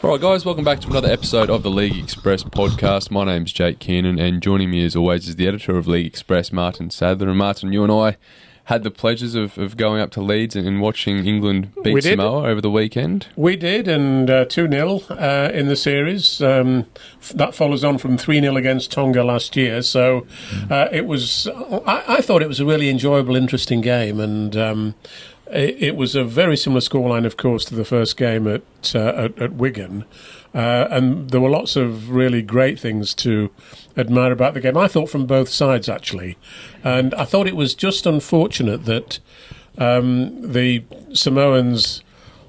All right, guys, welcome back to another episode of the League Express podcast. My name's Jake Kearnan, and joining me as always is the editor of League Express, Martyn Sadler. And Martyn, you and I had the pleasures of going up to Leeds and watching England beat Samoa over the weekend. We did, and 2-0 in the series. That follows on from 3-0 against Tonga last year. So it was. I thought it was a really enjoyable, interesting game, and it was a very similar scoreline, of course, to the first game at Wigan. And there were lots of really great things to admire about the game, I thought, from both sides, actually. And I thought it was just unfortunate that the Samoans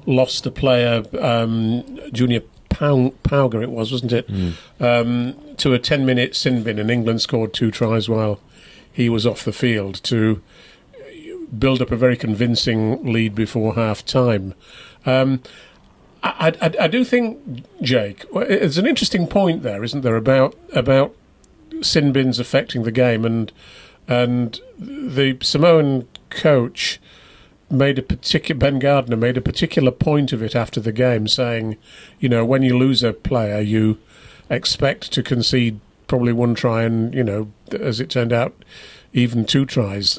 lost a player, Junior Pauga it was, wasn't it, to a 10-minute sin bin, and England scored 2 tries while he was off the field to build up a very convincing lead before half-time. I do think, Jake, it's an interesting point there, isn't there, about sin bins affecting the game, and the Samoan coach Ben Gardner made a particular point of it after the game, saying, you know, when you lose a player, you expect to concede probably 1 try and, you know, as it turned out, even 2 tries.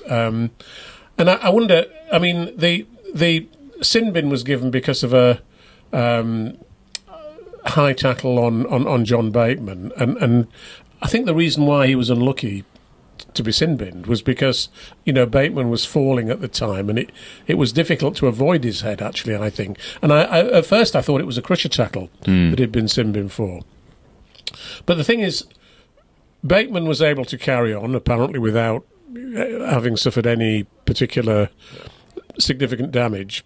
And I wonder, I mean, the sin bin was given because of a high tackle on John Bateman, and I think the reason why he was unlucky to be sin binned was because, you know, Bateman was falling at the time, and it was difficult to avoid his head, actually, I think. And I at first I thought it was a crusher tackle that he'd been sin binned for. But the thing is, Bateman was able to carry on, apparently without having suffered any particular significant damage.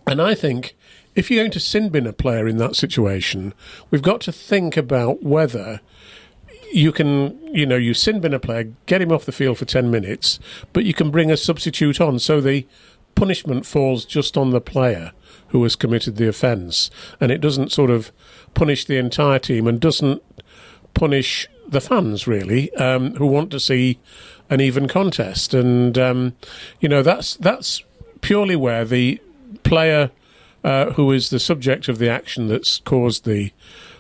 And I think if you're going to sin bin a player in that situation, we've got to think about whether you can, you know, you sin bin a player, get him off the field for 10 minutes, but you can bring a substitute on, so the punishment falls just on the player who has committed the offence, and it doesn't sort of punish the entire team and doesn't punish the fans, really, who want to see an even contest. And you know, that's purely where the player who is the subject of the action that's caused the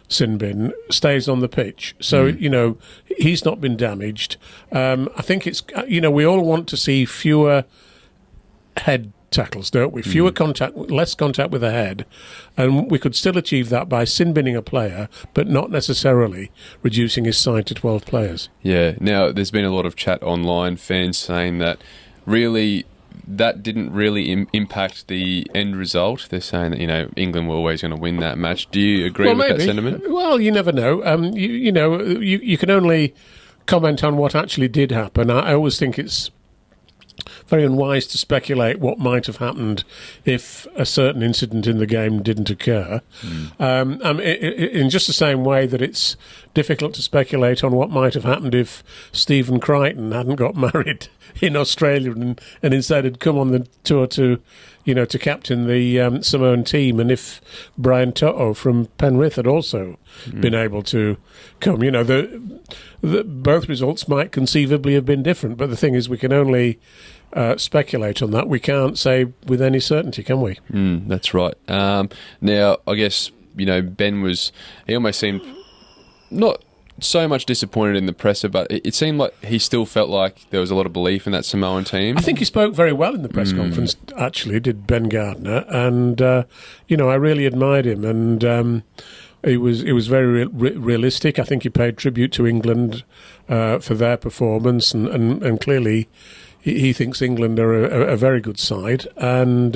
sin bin stays on the pitch. So, you know, he's not been damaged. I think it's, you know, we all want to see fewer head tackles, don't we? Fewer contact, less contact with the head, and we could still achieve that by sin binning a player, but not necessarily reducing his side to 12 players. Yeah. Now, there's been a lot of chat online, fans saying that really that didn't really impact the end result. They're saying that, you know, England were always going to win that match. Do you agree with that sentiment? Well, you never know. You know, you can only comment on what actually did happen. I always think it's very unwise to speculate what might have happened if a certain incident in the game didn't occur. In just the same way that it's difficult to speculate on what might have happened if Stephen Crichton hadn't got married in Australia and instead had come on the tour to, you know, to captain the Samoan team, and if Brian To'o from Penrith had also been able to come. You know, both results might conceivably have been different, but the thing is, we can only speculate on that. We can't say with any certainty, can we? That's right. Now, I guess, you know, he almost seemed not so much disappointed in the presser, but it seemed like he still felt like there was a lot of belief in that Samoan team. I think he spoke very well in the press conference, actually, did Ben Gardner, and you know, I really admired him, and it was very realistic. I think he paid tribute to England for their performance, and clearly he thinks England are a very good side, and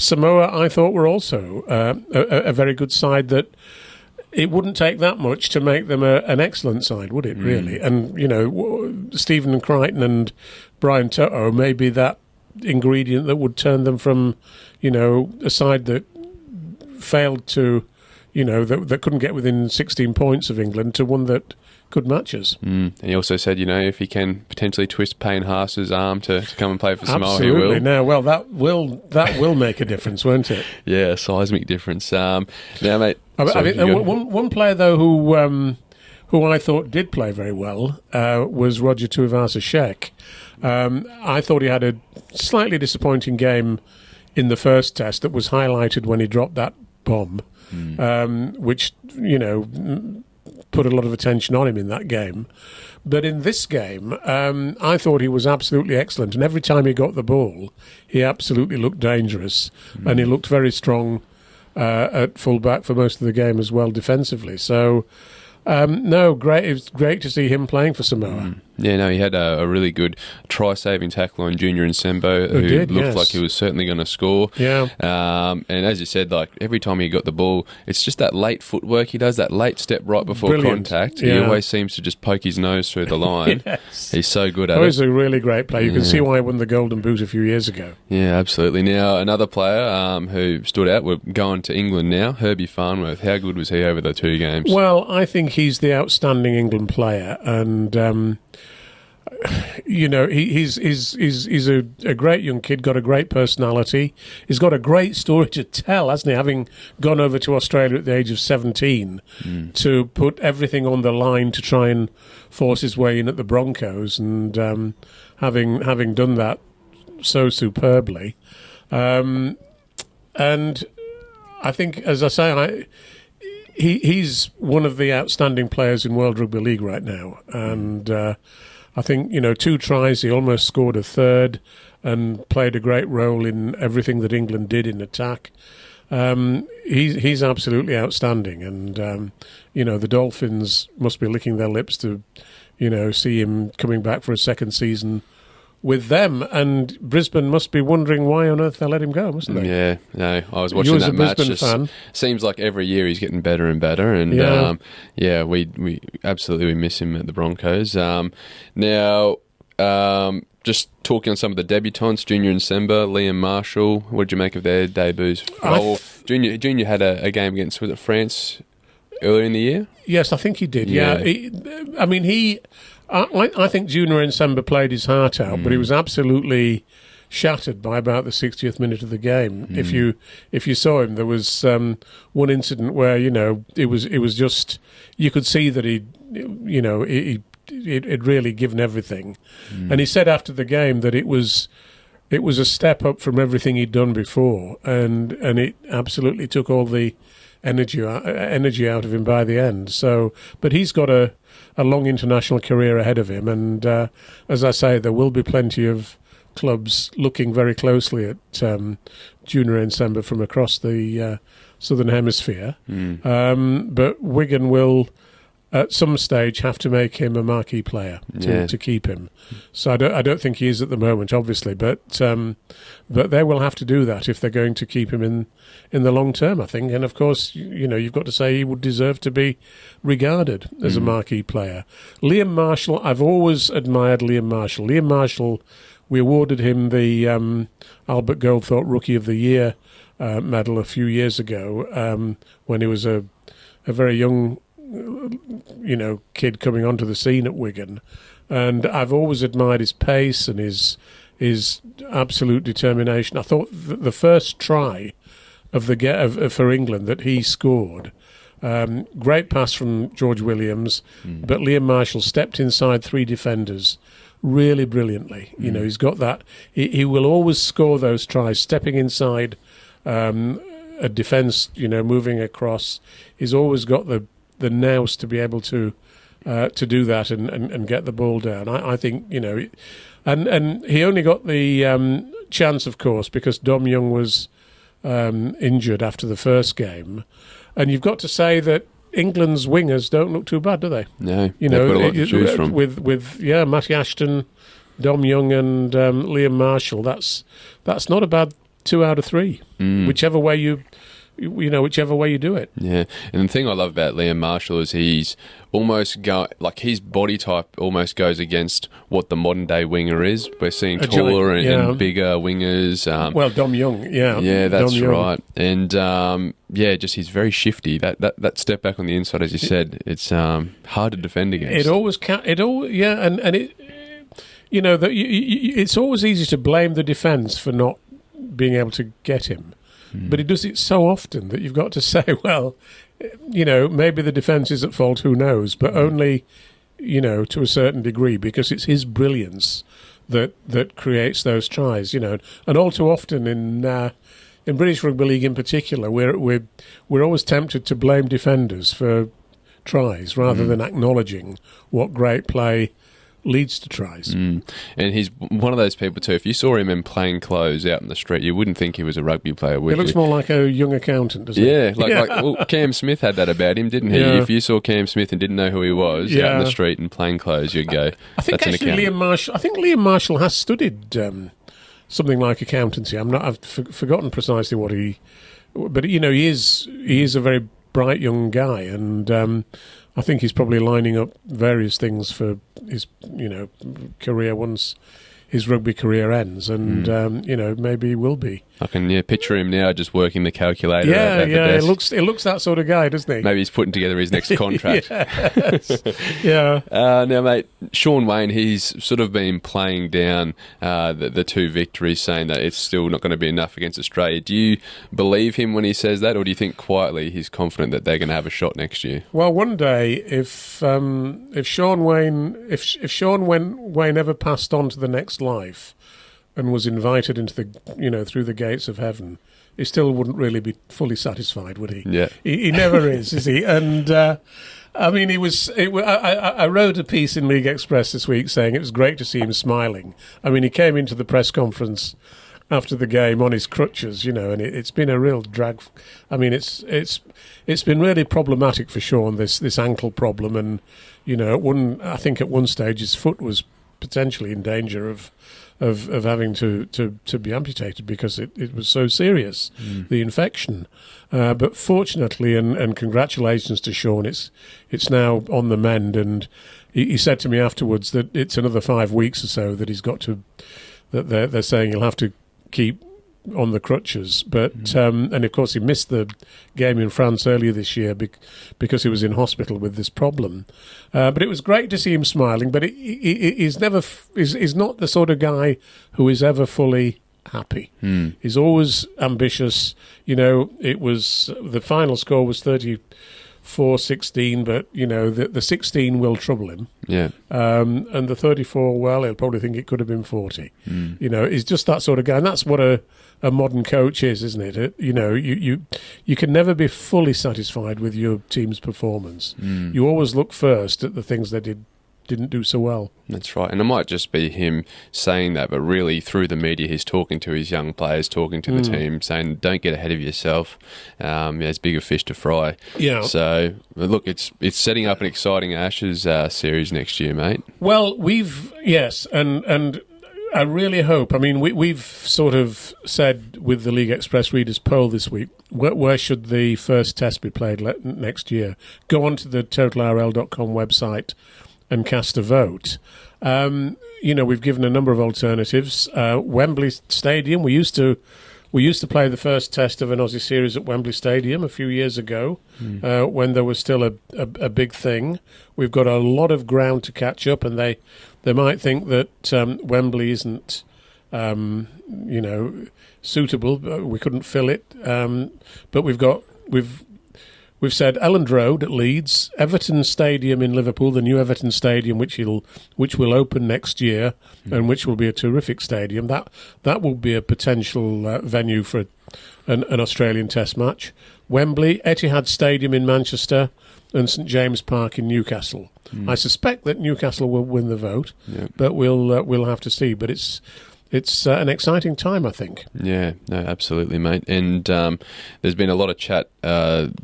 Samoa, I thought, were also a very good side that it wouldn't take that much to make them an excellent side, would it, really? And, you know, Stephen Crichton and Brian To'o may be that ingredient that would turn them from, you know, a side that failed to, you know, that couldn't get within 16 points of England to one that could match us. And he also said, you know, if he can potentially twist Payne Haas's arm to come and play for Samoa, absolutely, he will. Now, well, that will make a difference, won't it? Yeah, a seismic difference. Now, mate. I mean, one player though who I thought did play very well was Roger Tuivasa-Sheck. I thought he had a slightly disappointing game in the first test that was highlighted when he dropped that bomb, which, put a lot of attention on him in that game. But in this game, I thought he was absolutely excellent. And every time he got the ball, he absolutely looked dangerous. And he looked very strong at full-back for most of the game as well defensively. So, great. It was great to see him playing for Samoa. Yeah, no, he had a really good try-saving tackle on Junior Nsembo, who looked like he was certainly going to score. Yeah. And as you said, like every time he got the ball, it's just that late footwork he does, that late step right before contact. He always semes to just poke his nose through the line. Yes. He's so good at it. He's a really great player. You can see why he won the Golden Boot a few years ago. Yeah, absolutely. Now, another player who stood out, we're going to England now, Herbie Farnworth. How good was he over the 2 games? Well, I think he's the outstanding England player, and he's a great young kid, got a great personality. He's got a great story to tell, hasn't he? Having gone over to Australia at the age of 17 to put everything on the line to try and force his way in at the Broncos, and having done that so superbly. And I think, as I say, he's one of the outstanding players in World Rugby League right now, and I think 2 tries, he almost scored a third, and played a great role in everything that England did in attack. He's absolutely outstanding, and the Dolphins must be licking their lips to see him coming back for a second season with them, and Brisbane must be wondering why on earth they let him go, mustn't they? Yeah, no, I was watching that match. Just fan. Seems like every year he's getting better and better, and we absolutely miss him at the Broncos. Now, just talking on some of the debutants, Junior Nsembo, Liam Marshall. What did you make of their debuts? Junior had a game against, was it France earlier in the year? Yes, I think he did. Yeah, I think Junior Nsembo played his heart out, but he was absolutely shattered by about the 60th minute of the game. If you saw him, there was one incident where it was just, you could see that he'd really given everything, and he said after the game that it was a step up from everything he'd done before, and it absolutely took all the energy out of him by the end. So, but he's got a long international career ahead of him, and as I say, there will be plenty of clubs looking very closely at Junior Nsembo from across the Southern Hemisphere. But Wigan will, at some stage, have to make him a marquee player to keep him. So I don't think he is at the moment, obviously, but they will have to do that if they're going to keep him in the long term, I think. And of course, you've got to say he would deserve to be regarded as a marquee player. Liam Marshall, I've always admired Liam Marshall. Liam Marshall, we awarded him the Albert Goldthorpe Rookie of the Year medal a few years ago when he was a very young kid coming onto the scene at Wigan, and I've always admired his pace and his absolute determination. I thought the first try for England that he scored, great pass from George Williams, but Liam Marshall stepped inside 3 defenders really brilliantly. He's got that. He will always score those tries, stepping inside a defence, moving across. He's always got the nous to be able to do that and get the ball down. I think and he only got the chance, of course, because Dom Young was injured after the first game, and you've got to say that England's wingers don't look too bad, do they? No, they've got a lot to choose from. With Matty Ashton, Dom Young, and Liam Marshall. That's not a bad 2 out of 3, whichever way you do it. Yeah, and the thing I love about Liam Marshall is he's almost his body type almost goes against what the modern day winger is. We're seeing taller and bigger wingers. Dom Young, yeah, that's right, and just he's very shifty. That step back on the inside, as you said, it's hard to defend against. It's always easy to blame the defence for not being able to get him. But he does it so often that you've got to say, well, maybe the defence is at fault, who knows, but only, to a certain degree, because it's his brilliance that creates those tries, and all too often in in British Rugby League in particular, we're always tempted to blame defenders for tries rather than acknowledging what great play leads to tries. And he's one of those people too. If you saw him in plain clothes out in the street, you wouldn't think he was a rugby player, would you? He looks more like a young accountant, doesn't he? Yeah, like Cam Smith had that about him, didn't he? Yeah. If you saw Cam Smith and didn't know who he was out in the street in plain clothes, you'd go, I think that's actually Liam Marshall has studied something like accountancy. I've forgotten precisely what but he is a very bright young guy, and I think he's probably lining up various things for his career once his rugby career ends, and maybe he will be. I can picture him now just working the calculator. At the desk. It looks that sort of guy, doesn't he? Maybe he's putting together his next contract. Yeah. Now, mate, Shaun Wane, he's sort of been playing down the two victories, saying that it's still not going to be enough against Australia. Do you believe him when he says that, or do you think quietly he's confident that they're going to have a shot next year? Well, one day, if Shaun Wane ever passed on to the next life and was invited into the through the gates of heaven, he still wouldn't really be fully satisfied, would he? Yeah, he never is he? And I mean, I wrote a piece in League Express this week saying it was great to see him smiling. I mean, he came into the press conference after the game on his crutches, and it's been a real drag. I mean, it's been really problematic for Shaun, this ankle problem, and I think at one stage his foot was potentially in danger of having to be amputated because it was so serious, the infection. But fortunately, and congratulations to Shaun, it's now on the mend, and he said to me afterwards that it's another 5 weeks or so that he's got to, that they're saying he'll have to keep on the crutches, but and of course he missed the game in France earlier this year because he was in hospital with this problem. But it was great to see him smiling. But he's not the sort of guy who is ever fully happy. He's always ambitious. It was the final score was 34-16, but the 16 will trouble him. Yeah. And the 34, well, he'll probably think it could have been 40. He's just that sort of guy, and that's what a modern coach is, isn't it? You can never be fully satisfied with your team's performance. You always look first at the things they didn't do so well. That's right, and it might just be him saying that, but really through the media he's talking to his young players, talking to the team, saying don't get ahead of yourself. There's bigger fish to fry. Yeah. So look, it's setting up an exciting Ashes series next year, mate. Well, and I really hope. I mean, we've sort of said with the League Express readers poll this week, where should the first test be played next year? Go onto the totalrl.com website and cast a vote. We've given a number of alternatives. Wembley Stadium. We used to play the first test of an Aussie series at Wembley Stadium a few years ago, when there was still a big thing. We've got a lot of ground to catch up, and they might think that Wembley isn't suitable. We couldn't fill it, but We've said Elland Road at Leeds, Everton Stadium in Liverpool, the new Everton Stadium, which will open next year, and which will be a terrific stadium. That will be a potential venue for an Australian Test match. Wembley, Etihad Stadium in Manchester, and St James Park in Newcastle. I suspect that Newcastle will win the vote, but we'll have to see. But it's an exciting time, I think. Yeah, no, absolutely, mate. And there's been a lot of chat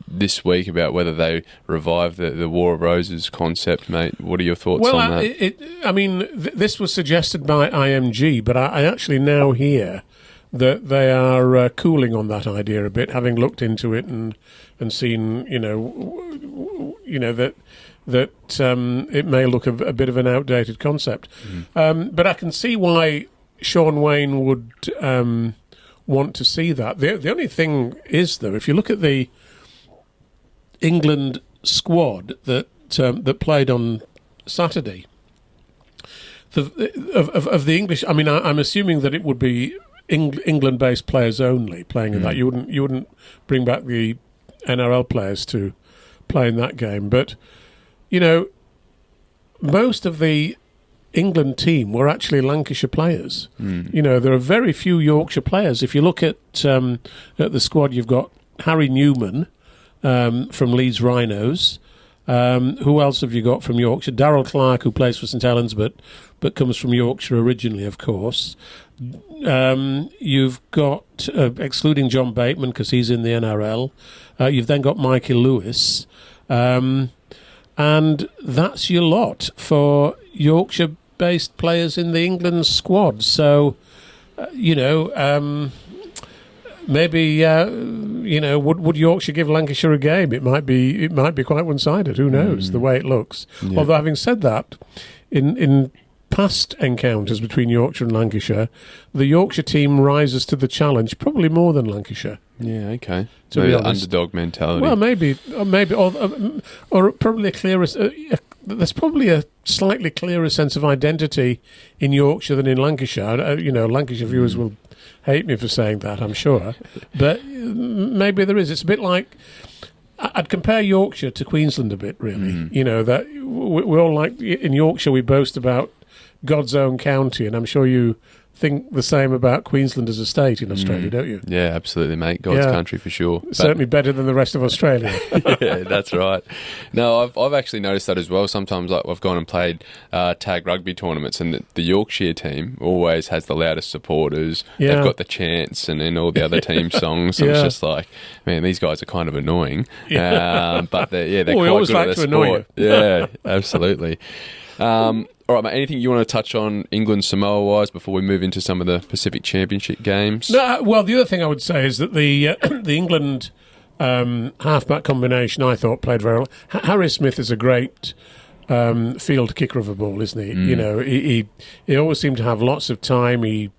this week about whether they revive the War of Roses concept, mate. What are your thoughts on that? This was suggested by IMG, but I actually now hear that they are cooling on that idea a bit, having looked into it and seen, that it may look a bit of an outdated concept. But I can see why Shaun Wane would want to see that. The only thing is, though, if you look at the England squad that played on Saturday, of the English, I mean, I'm assuming that it would be England-based players only playing in that. You wouldn't bring back the NRL players to play in that game. But most of the England team were actually Lancashire players. You know, there are very few Yorkshire players. If you look at the squad, you've got Harry Newman from Leeds Rhinos. Who else have you got from Yorkshire? Darryl Clark, who plays for St Helens, but comes from Yorkshire originally, of course. You've got, excluding John Bateman, because he's in the NRL, you've then got Mikey Lewis. And that's your lot for Yorkshire-based players in the England squad. So, maybe would Yorkshire give Lancashire a game? It might be quite one-sided. Who knows? The way it looks. Yeah. Although, having said that, in past encounters between Yorkshire and Lancashire, the Yorkshire team rises to the challenge probably more than Lancashire. Yeah, okay. To be honest, underdog mentality. Well, maybe, or probably a clearer. There's probably a slightly clearer sense of identity in Yorkshire than in Lancashire. Lancashire viewers will hate me for saying that, I'm sure, but maybe there is. It's a bit like, I'd compare Yorkshire to Queensland a bit, really. You know, that we all like, in Yorkshire we boast about God's own county, and I'm sure you think the same about Queensland as a state in Australia, don't you? Yeah, absolutely, mate. God's country for sure. Certainly better than the rest of Australia. Yeah, that's right. No, I've actually noticed that as well. Sometimes I've gone and played tag rugby tournaments, and the Yorkshire team always has the loudest supporters. Yeah. They've got the chants and then all the other team songs. And it's just like, man, these guys are kind of annoying. But they're quite always good like at their to annoy sport. you. Yeah, absolutely. All right, mate, anything you want to touch on England Samoa-wise before we move into some of the Pacific Championship games? No, well, the other thing I would say is that the England halfback combination, I thought, played very well. Harry Smith is a great field kicker of a ball, isn't he? You know, he always seemed to have lots of time. He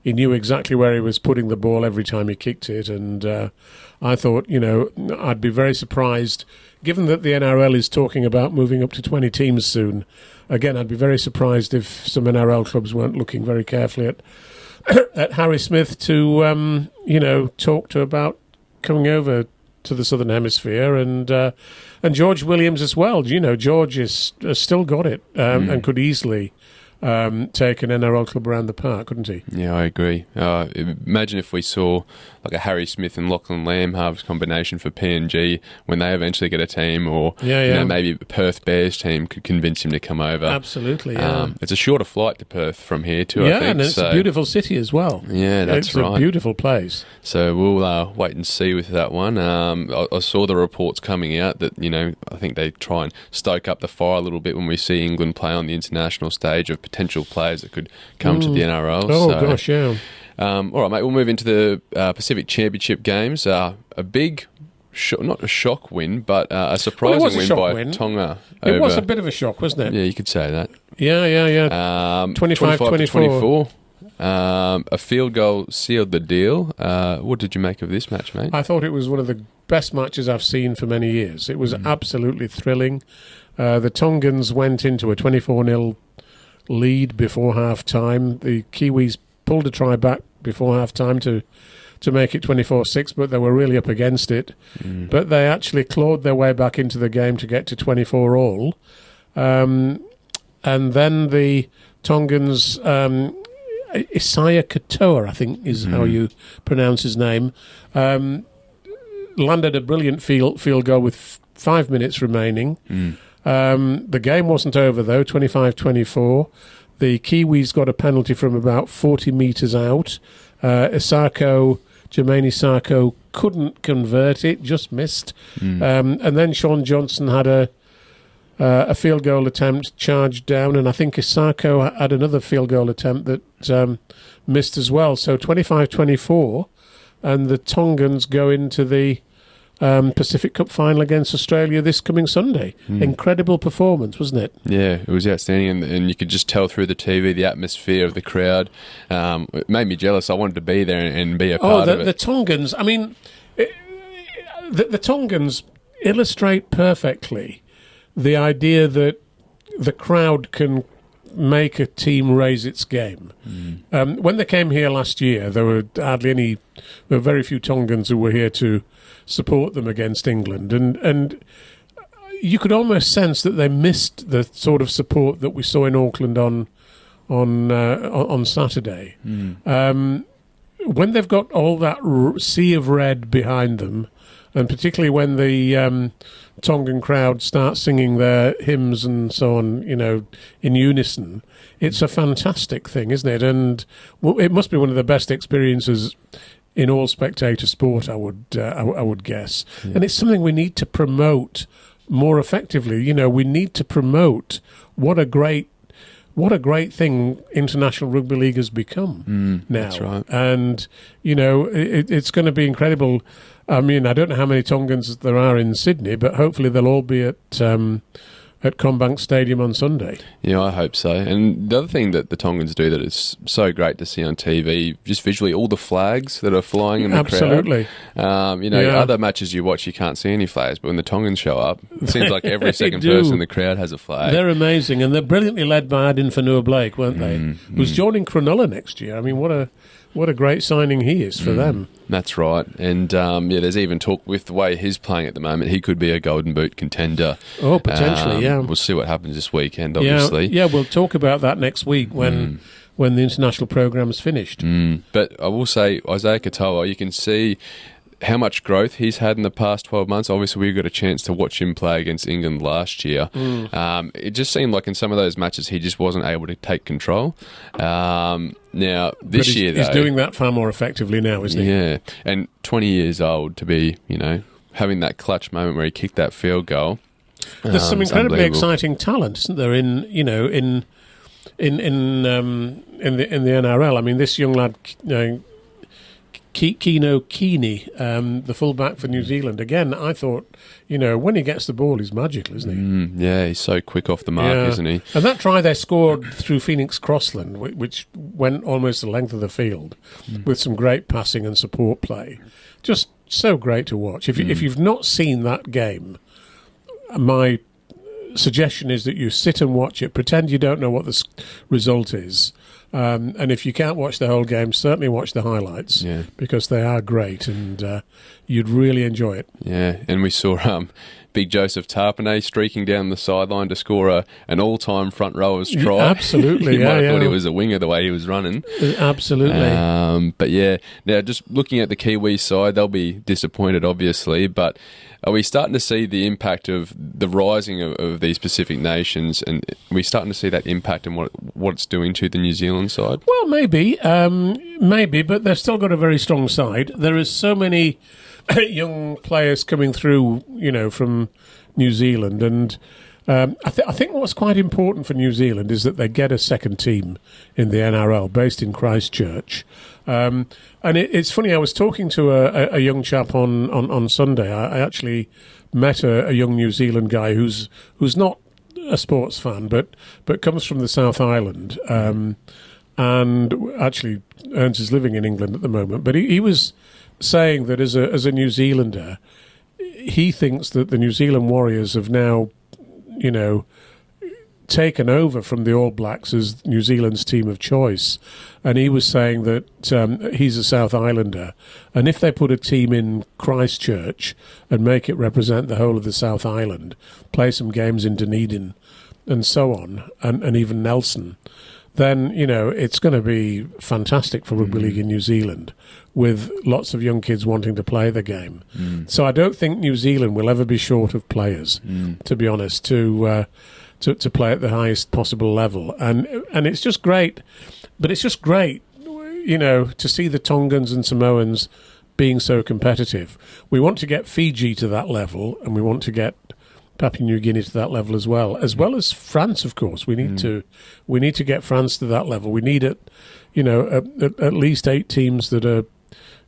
knew exactly where he was putting the ball every time he kicked it, and I thought, I'd be very surprised, given that the NRL is talking about moving up to 20 teams soon. Again, I'd be very surprised if some NRL clubs weren't looking very carefully at Harry Smith to, talk to about coming over to the Southern Hemisphere, and George Williams as well. George has still got it and could easily take an NRL club around the park, couldn't he? Yeah, I agree. Imagine if we saw like a Harry Smith and Lachlan Lamb halves combination for PNG when they eventually get a team, or maybe a Perth Bears team could convince him to come over. Absolutely, yeah. It's a shorter flight to Perth from here too, I think. Yeah, and it's a beautiful city as well. Yeah, that's right. It's a beautiful place. So we'll wait and see with that one. I saw the reports coming out that, I think they try and stoke up the fire a little bit when we see England play on the international stage of potential players that could come to the NRL. Gosh, yeah. All right, mate, we'll move into the Pacific Championship games. A big, not a shock win, but a surprising win by Tonga. It was a bit of a shock, wasn't it? Yeah, you could say that. Yeah. 25-24. A field goal sealed the deal. What did you make of this match, mate? I thought it was one of the best matches I've seen for many years. It was absolutely thrilling. The Tongans went into a 24-0 lead before half-time. The Kiwis pulled a try back before half-time to make it 24-6, but they were really up against it. But they actually clawed their way back into the game to get to 24-all. And then the Tongans, Isaiah Katoa, I think is how you pronounce his name, landed a brilliant field goal with 5 minutes remaining. The game wasn't over, though, 25-24. The Kiwis got a penalty from about 40 metres out. Jermaine Isako couldn't convert it, just missed. And then Sean Johnson had a field goal attempt charged down, and I think Isako had another field goal attempt that missed as well. So 25-24, and the Tongans go into the Pacific Cup final against Australia this coming Sunday. Incredible performance, wasn't it? Yeah, it was outstanding, and you could just tell through the TV, the atmosphere of the crowd. It made me jealous. I wanted to be there and be a part of it. The Tongans, I mean, the Tongans illustrate perfectly the idea that the crowd can make a team raise its game. When they came here last year, there were very few Tongans who were here to support them against England, and you could almost sense that they missed the sort of support that we saw in Auckland on on Saturday. When they've got all that sea of red behind them, and particularly when the Tongan crowd start singing their hymns and so on, in unison, it's a fantastic thing, isn't it? And it must be one of the best experiences in all spectator sport, I would guess. Yeah. And it's something we need to promote more effectively. We need to promote what a great thing International Rugby League has become now. That's right. And, it's going to be incredible. I mean, I don't know how many Tongans there are in Sydney, but hopefully they'll all be at Combank Stadium on Sunday. Yeah, I hope so. And the other thing that the Tongans do that is so great to see on TV, just visually, all the flags that are flying in the Absolutely. crowd. Other matches you watch, you can't see any flags, but when the Tongans show up, it seems like every second person in the crowd has a flag. They're amazing, and they're brilliantly led by Adin Fanua-Blake, weren't they? Who's joining Cronulla next year. I mean, what a great signing he is for them. That's right. And, there's even talk with the way he's playing at the moment, he could be a Golden Boot contender. Oh, potentially, yeah. We'll see what happens this weekend, obviously. Yeah, we'll talk about that next week when the international programme's finished. But I will say, Isaiah Katoa, you can see how much growth he's had in the past 12 months. Obviously, we got a chance to watch him play against England last year. It just seemed like in some of those matches he just wasn't able to take control. Now, this year, though... He's doing that far more effectively now, isn't he? Yeah, and 20 years old to be, having that clutch moment where he kicked that field goal. There's some incredibly exciting talent, isn't there, in the NRL. I mean, this young lad... Kino Keeney, the fullback for New Zealand. Again, I thought, when he gets the ball, he's magical, isn't he? Yeah, he's so quick off the mark, isn't he? And that try they scored through Phoenix Crossland, which went almost the length of the field, with some great passing and support play. Just so great to watch. If you've not seen that game, my suggestion is that you sit and watch it, pretend you don't know what the result is. And if you can't watch the whole game, certainly watch the highlights because they are great and you'd really enjoy it. Yeah, and we saw Big Joseph Tarpanay streaking down the sideline to score an all-time front rowers try. Absolutely, you might have thought he was a winger the way he was running. Absolutely. But yeah, now just looking at the Kiwi side, they'll be disappointed, obviously, but are we starting to see the impact of the rising of these Pacific nations, and are we starting to see that impact and what it's doing to the New Zealand side? Well, maybe, but they've still got a very strong side. There is so many young players coming through, from New Zealand, and I think what's quite important for New Zealand is that they get a second team in the NRL based in Christchurch. And it's funny, I was talking to a young chap on Sunday. I actually met a young New Zealand guy who's not a sports fan, but comes from the South Island, and actually earns his living in England at the moment. But he was saying that as a New Zealander, he thinks that the New Zealand Warriors have now, taken over from the All Blacks as New Zealand's team of choice. And he was saying that he's a South Islander, and if they put a team in Christchurch and make it represent the whole of the South Island, play some games in Dunedin and so on, and even Nelson, then, it's going to be fantastic for rugby league in New Zealand, with lots of young kids wanting to play the game. So I don't think New Zealand will ever be short of players, to be honest, to play at the highest possible level. And it's just great. But it's just great, to see the Tongans and Samoans being so competitive. We want to get Fiji to that level, and we want to get Papua New Guinea to that level as well as France, of course. We need to get France to that level. We need at least 8 teams that are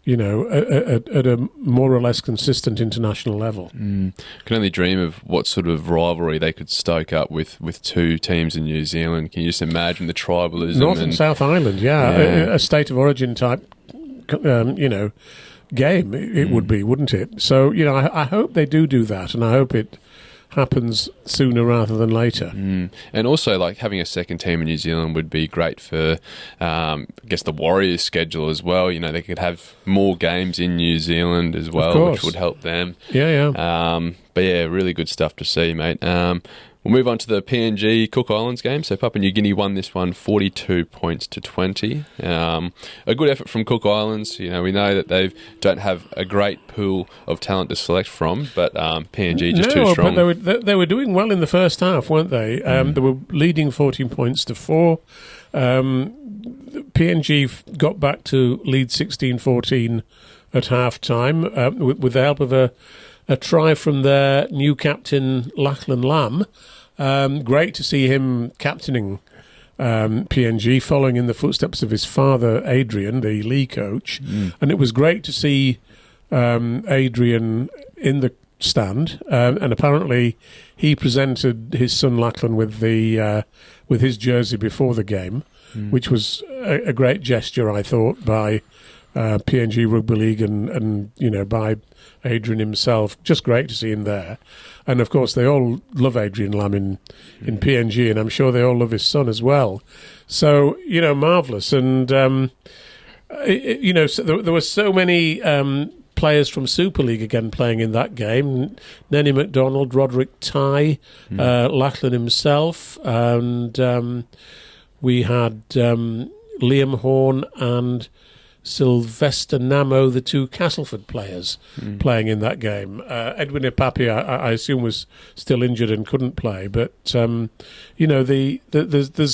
at a more or less consistent international level. Can only dream of what sort of rivalry they could stoke up with 2 teams in New Zealand. Can you just imagine the tribalism? North and South Island, a state of origin type, game it would be, wouldn't it? So, I hope they do that, and I hope it happens sooner rather than later. And also, having a second team in New Zealand would be great for, I guess, the Warriors' schedule as well. They could have more games in New Zealand as well, which would help them. Yeah. But yeah, really good stuff to see, mate. We'll move on to the PNG Cook Islands game. So Papua New Guinea won this one 42 points to 20. A good effort from Cook Islands. We know that they don't have a great pool of talent to select from, but PNG just too strong. But they were doing well in the first half, weren't they? They were leading 14 points to 4. PNG got back to lead 16-14 at half-time with the help of a try from their new captain, Lachlan Lam. Great to see him captaining PNG, following in the footsteps of his father, Adrian, the Lee coach. And it was great to see Adrian in the stand. And apparently he presented his son, Lachlan, with his jersey before the game, which was a great gesture, I thought, by PNG Rugby League and by Adrian himself. Just great to see him there. And of course they all love Adrian Lam in PNG, and I'm sure they all love his son as well. So, marvellous. And so there were so many players from Super League again playing in that game. Nenny McDonald, Roderick Ty, Lachlan himself, and we had Liam Horn and Sylvester Namo, the two Castleford players, playing in that game. Edwin Ipapi, I assume, was still injured and couldn't play. But there's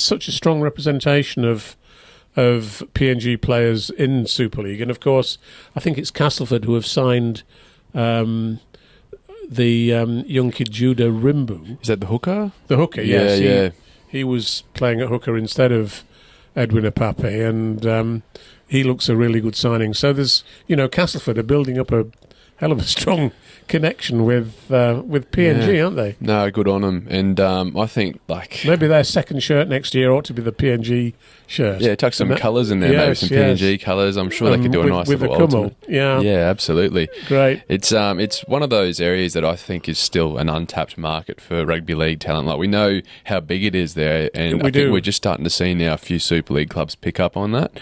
such a strong representation of PNG players in Super League, and of course, I think it's Castleford who have signed the young kid Judah Rimbu. Is that the hooker? The hooker, yes. Yeah. He was playing at hooker instead of Edwin Ipapi, and he looks a really good signing. So there's, Castleford are building up a hell of a strong connection with PNG, aren't they? No, good on them. And I think maybe their second shirt next year ought to be the PNG shirt. Yeah, tuck some colours in there, maybe some PNG colours. I'm sure they could do a nice little ultimate. Yeah, absolutely. Great. It's one of those areas that I think is still an untapped market for rugby league talent. Like, we know how big it is there, and I think we're just starting to see now a few Super League clubs pick up on that.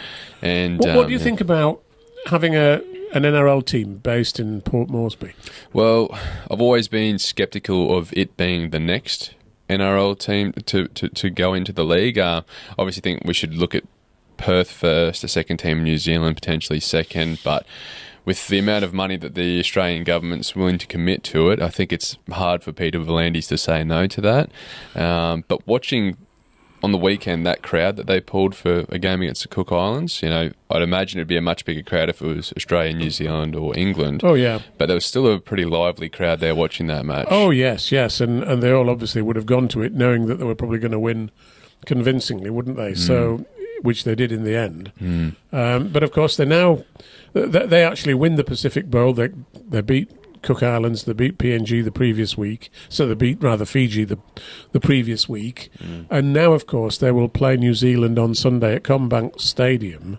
And what do you think about having an NRL team based in Port Moresby? Well, I've always been sceptical of it being the next NRL team to go into the league. Obviously think we should look at Perth first, a second team in New Zealand potentially second, but with the amount of money that the Australian government's willing to commit to it, I think it's hard for Peter V'landys to say no to that. But watching on the weekend that crowd that they pulled for a game against the Cook Islands, I'd imagine it'd be a much bigger crowd if it was Australia, New Zealand or England. Oh, yeah. But there was still a pretty lively crowd there watching that match. Oh, yes. And they all obviously would have gone to it knowing that they were probably going to win convincingly, wouldn't they? So, which they did in the end. But of course, they actually win the Pacific Bowl. They beat Cook Islands, they beat PNG the previous week, so they beat Fiji the previous week, and now of course they will play New Zealand on Sunday at Combank Stadium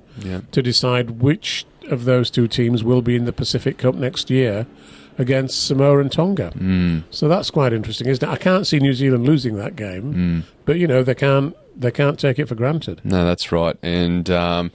to decide which of those two teams will be in the Pacific Cup next year against Samoa and Tonga. So that's quite interesting, isn't it? I can't see New Zealand losing that game, but they can't take it for granted. No, that's right, and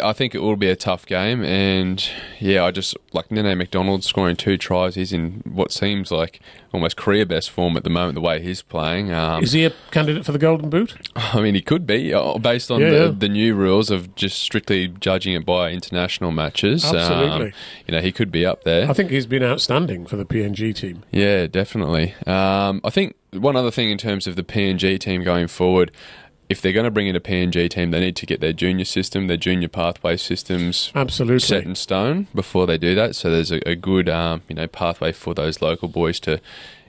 I think it will be a tough game, and I just like Nene McDonald scoring 2 tries. He's in what seems like almost career best form at the moment, the way he's playing. Is he a candidate for the Golden Boot? I mean, he could be, based on the new rules of just strictly judging it by international matches. Absolutely. He could be up there. I think he's been outstanding for the PNG team. Yeah, definitely. I think one other thing in terms of the PNG team going forward, if they're going to bring in a PNG team, they need to get their junior system, their junior pathway systems set in stone before they do that. So there's a good pathway for those local boys to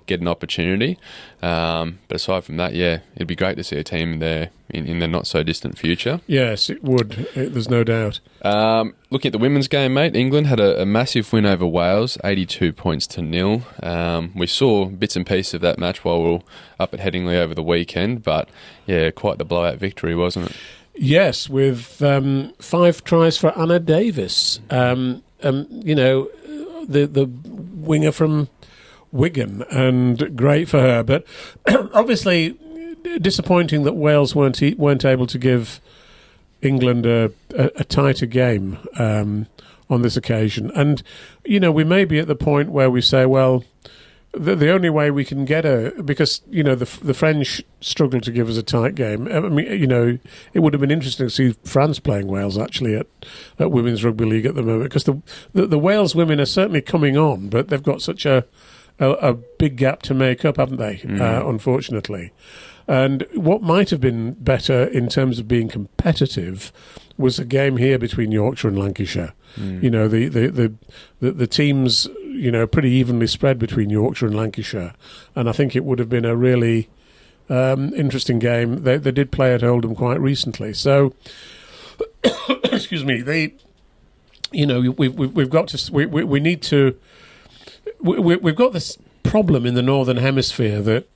get an opportunity. But aside from that, it'd be great to see a team there in the not-so-distant future. Yes, it would. There's no doubt. Looking at the women's game, mate, England had a massive win over Wales, 82 points to 0. We saw bits and pieces of that match while we were up at Headingley over the weekend, but, quite the blowout victory, wasn't it? Yes, with 5 tries for Anna Davis. The winger from Wigan, and great for her, but obviously disappointing that Wales weren't able to give England a tighter game on this occasion. And we may be at the point where we say, well, the only way we can get because the French struggle to give us a tight game. I mean, it would have been interesting to see France playing Wales actually at Women's Rugby League at the moment, because the Wales women are certainly coming on, but they've got such a big gap to make up, haven't they? Unfortunately. And what might have been better in terms of being competitive was a game here between Yorkshire and Lancashire. The teams, pretty evenly spread between Yorkshire and Lancashire, and I think it would have been a really interesting game. They did play at Oldham quite recently, so excuse me. We've got this problem in the Northern Hemisphere that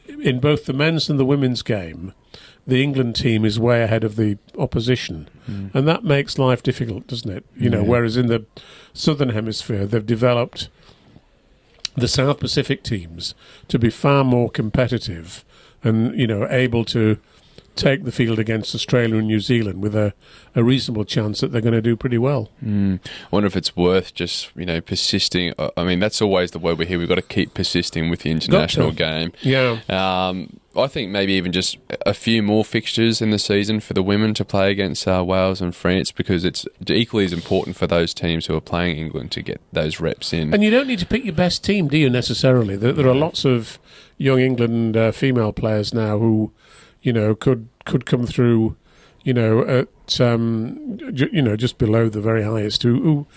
in both the men's and the women's game, the England team is way ahead of the opposition. And that makes life difficult, doesn't it? Whereas in the Southern Hemisphere, they've developed the South Pacific teams to be far more competitive and, able to take the field against Australia and New Zealand with a reasonable chance that they're going to do pretty well. I wonder if it's worth just, persisting. I mean, that's always the word we hear. We've got to keep persisting with the international game. Yeah. I think maybe even just a few more fixtures in the season for the women to play against Wales and France, because it's equally as important for those teams who are playing England to get those reps in. And you don't need to pick your best team, do you, necessarily? There are lots of young England female players now who could come through, at just below the very highest, who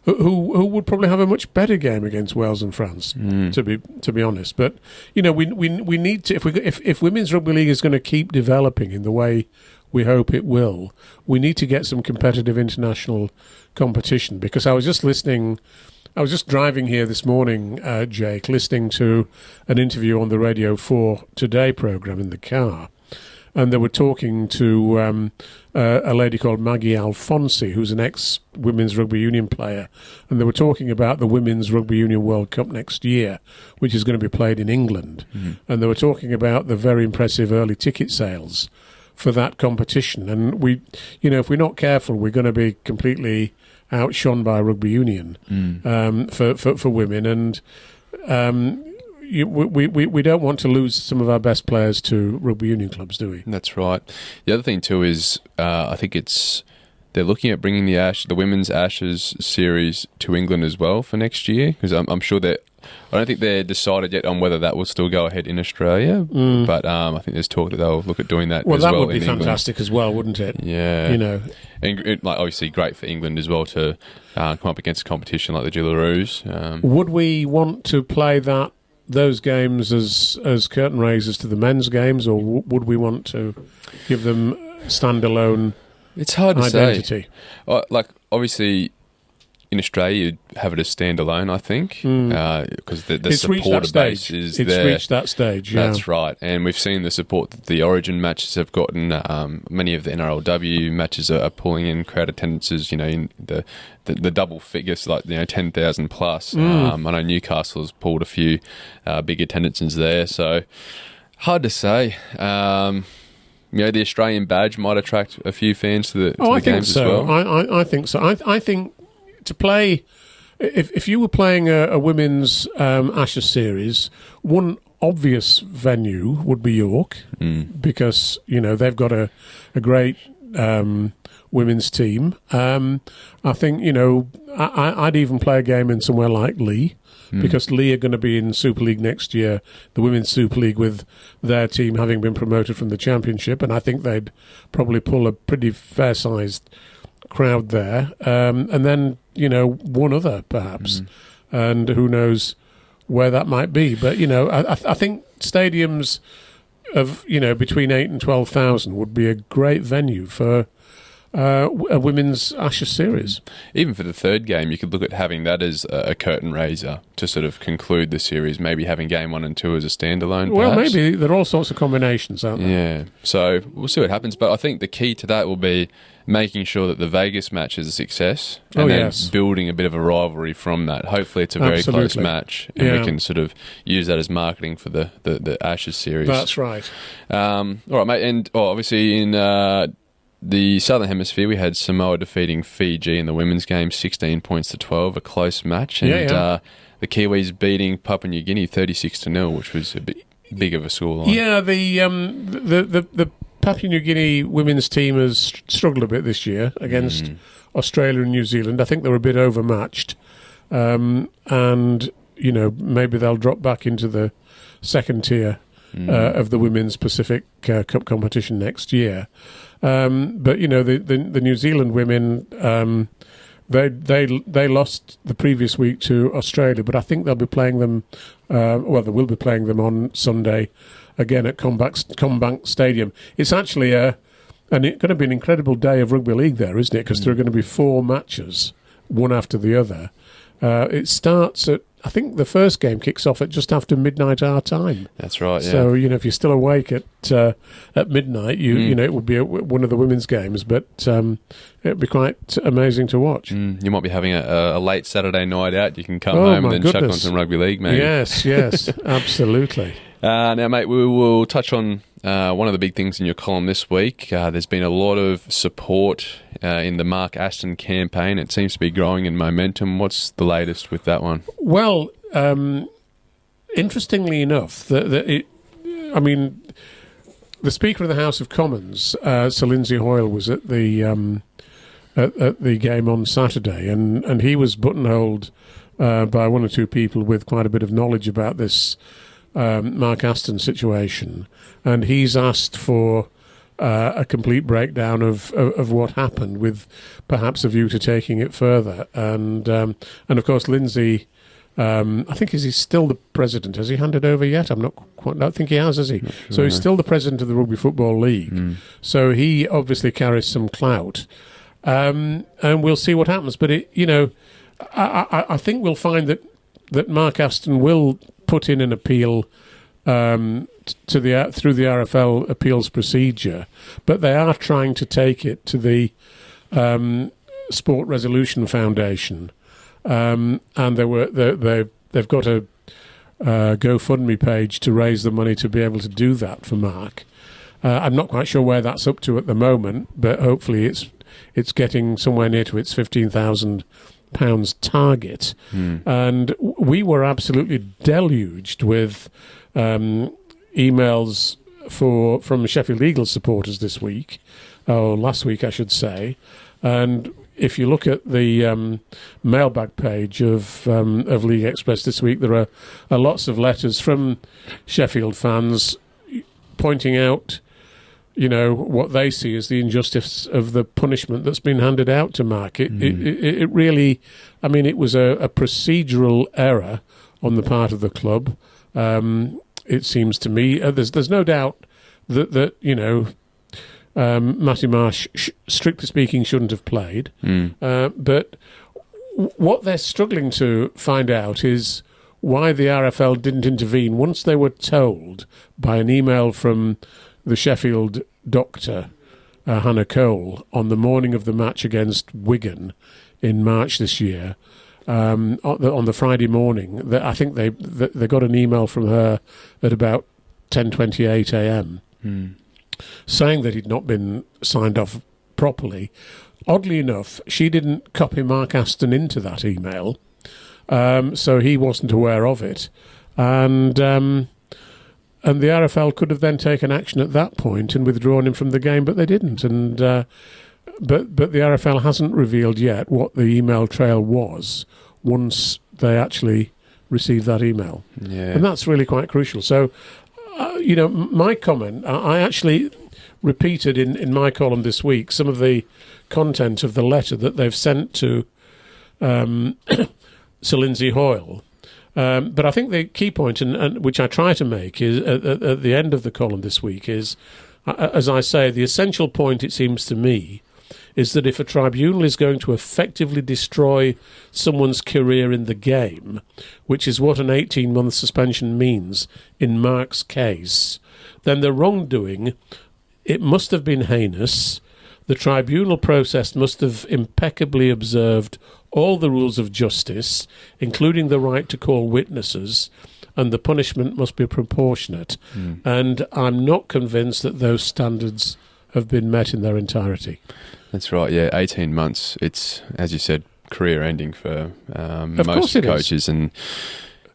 would probably have a much better game against Wales and France, to be honest. But we need to, if Women's Rugby League is going to keep developing in the way we hope it will, we need to get some competitive international competition. Because I was just driving here this morning, Jake, listening to an interview on the Radio 4 Today programme in the car. And they were talking to a lady called Maggie Alfonsi, who's an ex-Women's Rugby Union player. And they were talking about the Women's Rugby Union World Cup next year, which is going to be played in England. And they were talking about the very impressive early ticket sales for that competition. And if we're not careful, we're going to be completely outshone by Rugby Union for women. And we don't want to lose some of our best players to rugby union clubs, do we? That's right. The other thing too is I think they're looking at bringing the Women's Ashes series to England as well for next year, because I'm sure I don't think they're decided yet on whether that will still go ahead in Australia, but I think there's talk that they'll look at doing that. Well, as that well would be fantastic as well, wouldn't it? Yeah, and obviously great for England as well to come up against a competition like the Jillaroos. Would we want to play those games as curtain raisers to the men's games, or would we want to give them standalone? It's hard to identity. Say. Obviously, in Australia, you'd have it as standalone, I think, because the supporter base is there. It's reached that stage, yeah. That's right. And we've seen the support that the Origin matches have gotten. Many of the NRLW matches are pulling in crowd attendances, in the double figures, 10,000 plus. I know Newcastle has pulled a few big attendances there, so hard to say. The Australian badge might attract a few fans to the games as well. I think so. I think to play, if you were playing a women's Ashes series, one obvious venue would be York, because they've got a great women's team. I think I'd even play a game in somewhere like Leigh, because Leigh are going to be in Super League next year, the Women's Super League, with their team having been promoted from the Championship, and I think they'd probably pull a pretty fair-sized crowd there. And then, one other, perhaps, and who knows where that might be. But, I think stadiums of, between 8,000 and 12,000 would be a great venue for a women's Ashes series. Even for the third game, you could look at having that as a curtain raiser to sort of conclude the series, maybe having game 1 and 2 as a standalone, well, perhaps. Maybe. There are all sorts of combinations, aren't there? Yeah. So we'll see what happens. But I think the key to that will be making sure that the Vegas match is a success, and then building a bit of a rivalry from that. Hopefully it's a very close match, and we can sort of use that as marketing for the Ashes series. That's right. All right, mate. And obviously in the Southern Hemisphere, we had Samoa defeating Fiji in the women's game, 16 points to 12, a close match. And the Kiwis beating Papua New Guinea 36-0, which was a bit big of a scoreline. Yeah, the Papua New Guinea women's team has struggled a bit this year against Australia and New Zealand. I think they were a bit overmatched. And, maybe they'll drop back into the second tier of the Women's Pacific Cup competition next year. But the New Zealand women, they lost the previous week to Australia, but I think they'll be playing them. They will be playing them on Sunday again at Combank Stadium. It's actually going to be an incredible day of rugby league there, isn't it? Because there are going to be 4 matches, one after the other. It starts at, I think the first game kicks off at just after midnight our time. That's right, yeah. So, if you're still awake at midnight, it would be one of the women's games, but it'd be quite amazing to watch. You might be having a late Saturday night out. You can come home and then chuck on some rugby league, maybe. Yes, absolutely. Now, mate, we will touch on one of the big things in your column this week. There's been a lot of support in the Mark Aston campaign. It seems to be growing in momentum. What's the latest with that one? Well, interestingly enough, the Speaker of the House of Commons, Sir Lindsay Hoyle, was at the game on Saturday, and he was buttonholed by one or two people with quite a bit of knowledge about this Mark Aston situation, and he's asked for a complete breakdown of what happened, with perhaps a view to taking it further. And of course, Lindsay, I think, is he still the president? Has he handed over yet? I don't think he has he? Sure, so he's still the president of the Rugby Football League. So he obviously carries some clout, and we'll see what happens. But I think we'll find that Mark Aston will put in an appeal through the RFL appeals procedure, but they are trying to take it to the Sport Resolution Foundation, and they've got a GoFundMe page to raise the money to be able to do that for Mark. I'm not quite sure where that's up to at the moment, but hopefully it's getting somewhere near to its £15,000 target. And we were absolutely deluged with emails from Sheffield Eagles supporters this week, or last week I should say. And if you look at the mailbag page of League Express this week, there are lots of letters from Sheffield fans pointing out what they see as the injustice of the punishment that's been handed out to Mark. It really, it was a procedural error on the part of the club. It seems to me, there's no doubt that Matty Marsh, strictly speaking, shouldn't have played. But what they're struggling to find out is why the RFL didn't intervene once they were told by an email from the Sheffield doctor, Hannah Cole, on the morning of the match against Wigan in March this year. On the Friday morning, I think they got an email from her at about 10:28 a.m. saying that he'd not been signed off properly. Oddly enough, she didn't copy Mark Aston into that email, so he wasn't aware of it, and the RFL could have then taken action at that point and withdrawn him from the game, but they didn't. And but the RFL hasn't revealed yet what the email trail was once they actually received that email, and that's really quite crucial. So, my comment, I actually repeated in my column this week some of the content of the letter that they've sent to Sir Lindsay Hoyle. But I think the key point, and which I try to make, is at the end of the column this week, is, as I say, the essential point, it seems to me, is that if a tribunal is going to effectively destroy someone's career in the game, which is what an 18-month suspension means in Mark's case, then the wrongdoing, it must have been heinous. The tribunal process must have impeccably observed all the rules of justice, including the right to call witnesses, and the punishment must be proportionate. And I'm not convinced that those standards have been met in their entirety. That's right, yeah, 18 months. It's, as you said, career-ending for most coaches. And,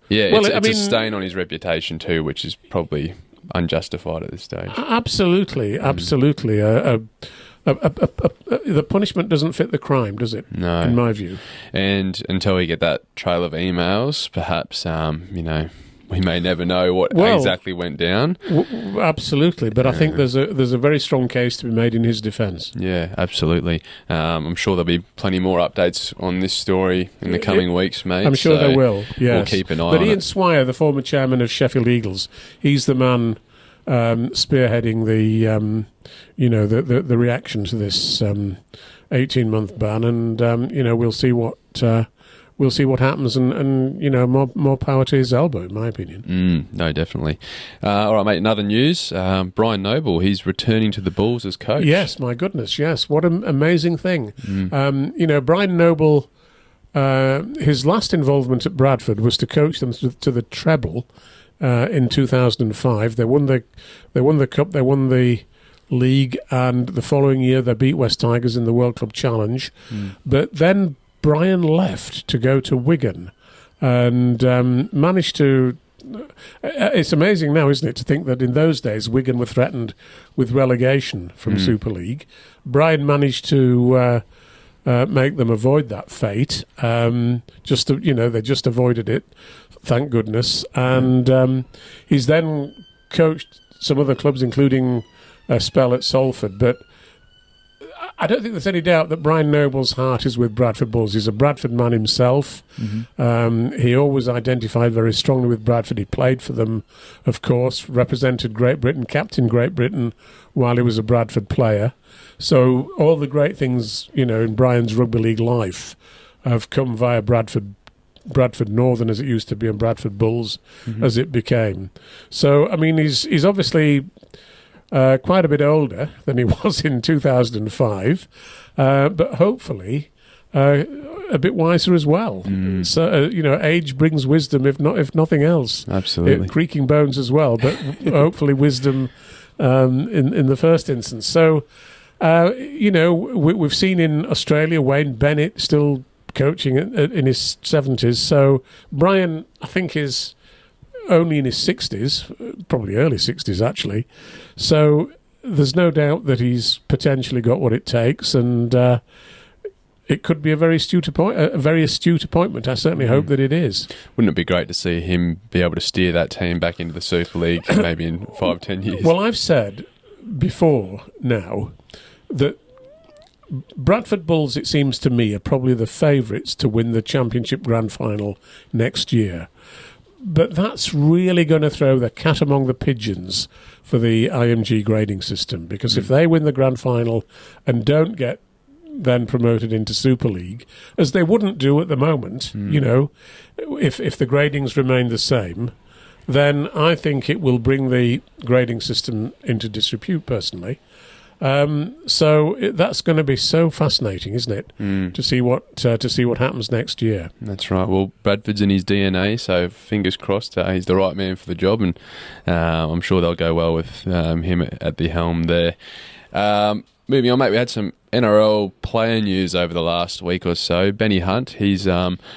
yeah, well, it's a stain on his reputation too, which is probably unjustified at this stage. Absolutely. The punishment doesn't fit the crime, does it? No. In my view. And until we get that trail of emails, perhaps, we may never know what exactly went down. Absolutely, but I think there's a very strong case to be made in his defence. Yeah, absolutely. I'm sure there'll be plenty more updates on this story in the coming weeks, mate. I'm sure there will, yes. We'll keep an eye on it. But Ian Swire, the former chairman of Sheffield Eagles, he's the man spearheading the reaction to this 18-month ban, and we'll see what happens, and more power to his elbow, in my opinion. No, definitely. All right, mate. Another news: Brian Noble, he's returning to the Bulls as coach. Yes, my goodness, yes. What an amazing thing! Brian Noble, his last involvement at Bradford was to coach them to the treble in 2005. They won the cup, they won the league, and the following year they beat West Tigers in the World Club Challenge. But then Brian left to go to Wigan and managed to... It's amazing now, isn't it, to think that in those days Wigan were threatened with relegation from Super League. Brian managed to make them avoid that fate. They just avoided it, thank goodness. And he's then coached some other clubs, including a spell at Salford, but I don't think there's any doubt that Brian Noble's heart is with Bradford Bulls. He's a Bradford man himself. He always identified very strongly with Bradford. He played for them, of course, represented Great Britain, captained Great Britain while he was a Bradford player. So all the great things, in Brian's rugby league life have come via Bradford Northern, as it used to be, and Bradford Bulls, as it became. So, he's obviously... quite a bit older than he was in 2005, but hopefully a bit wiser as well. So, age brings wisdom, if nothing else. Absolutely. Creaking bones as well, but hopefully wisdom in the first instance. So, we've seen in Australia Wayne Bennett still coaching in his 70s. So Brian, I think, is only in his 60s, probably early 60s actually. So there's no doubt that he's potentially got what it takes, and it could be a very astute appointment. I certainly hope that it is. Wouldn't it be great to see him be able to steer that team back into the Super League maybe in 5-10 years? Well, I've said before now that Bradford Bulls, it seems to me, are probably the favourites to win the Championship Grand Final next year. But that's really going to throw the cat among the pigeons for the IMG grading system, because if they win the Grand Final and don't get then promoted into Super League, as they wouldn't do at the moment, if the gradings remain the same, then I think it will bring the grading system into disrepute, personally. So that's going to be so fascinating, isn't it? To see what happens next year. That's right. Well, Bradford's in his DNA, so fingers crossed he's the right man for the job, and I'm sure they'll go well with him at the helm there. Moving on, mate, we had some NRL player news over the last week or so. Benny Hunt, he's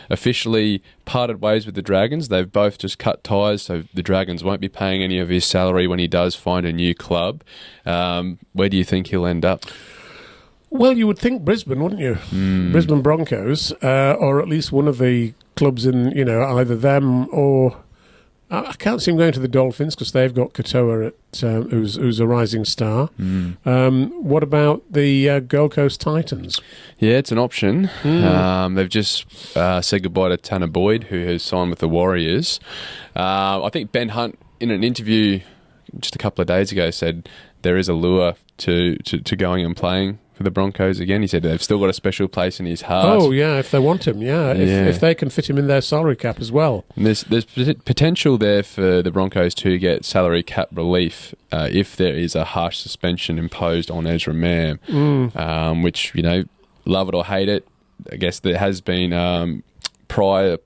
officially parted ways with the Dragons. They've both just cut ties, so the Dragons won't be paying any of his salary when he does find a new club. Where do you think he'll end up? Well, you would think Brisbane, wouldn't you? Brisbane Broncos, or at least one of the clubs in, either them or... I can't see him going to the Dolphins because they've got Katoa who's a rising star. What about the Gold Coast Titans? Yeah, it's an option. They've just said goodbye to Tanner Boyd, who has signed with the Warriors. I think Ben Hunt, in an interview just a couple of days ago, said there is a lure to going and playing for the Broncos again. He said they've still got a special place in his heart. Oh, yeah, if they want him, if they can fit him in their salary cap as well. And there's potential there for the Broncos to get salary cap relief if there is a harsh suspension imposed on Ezra Mam, which, love it or hate it, I guess there has been prior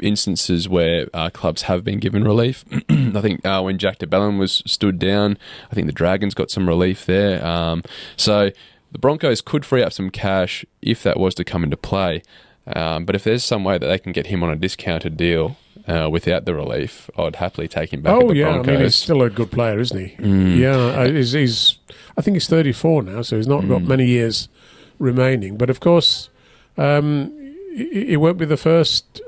instances where clubs have been given relief. I think when Jack de Belin was stood down, I think the Dragons got some relief there. So the Broncos could free up some cash if that was to come into play. But if there's some way that they can get him on a discounted deal without the relief, I'd happily take him back at the Broncos. I mean, he's still a good player, isn't he? Yeah, I think he's 34 now, so he's not got many years remaining. But of course, he won't be the first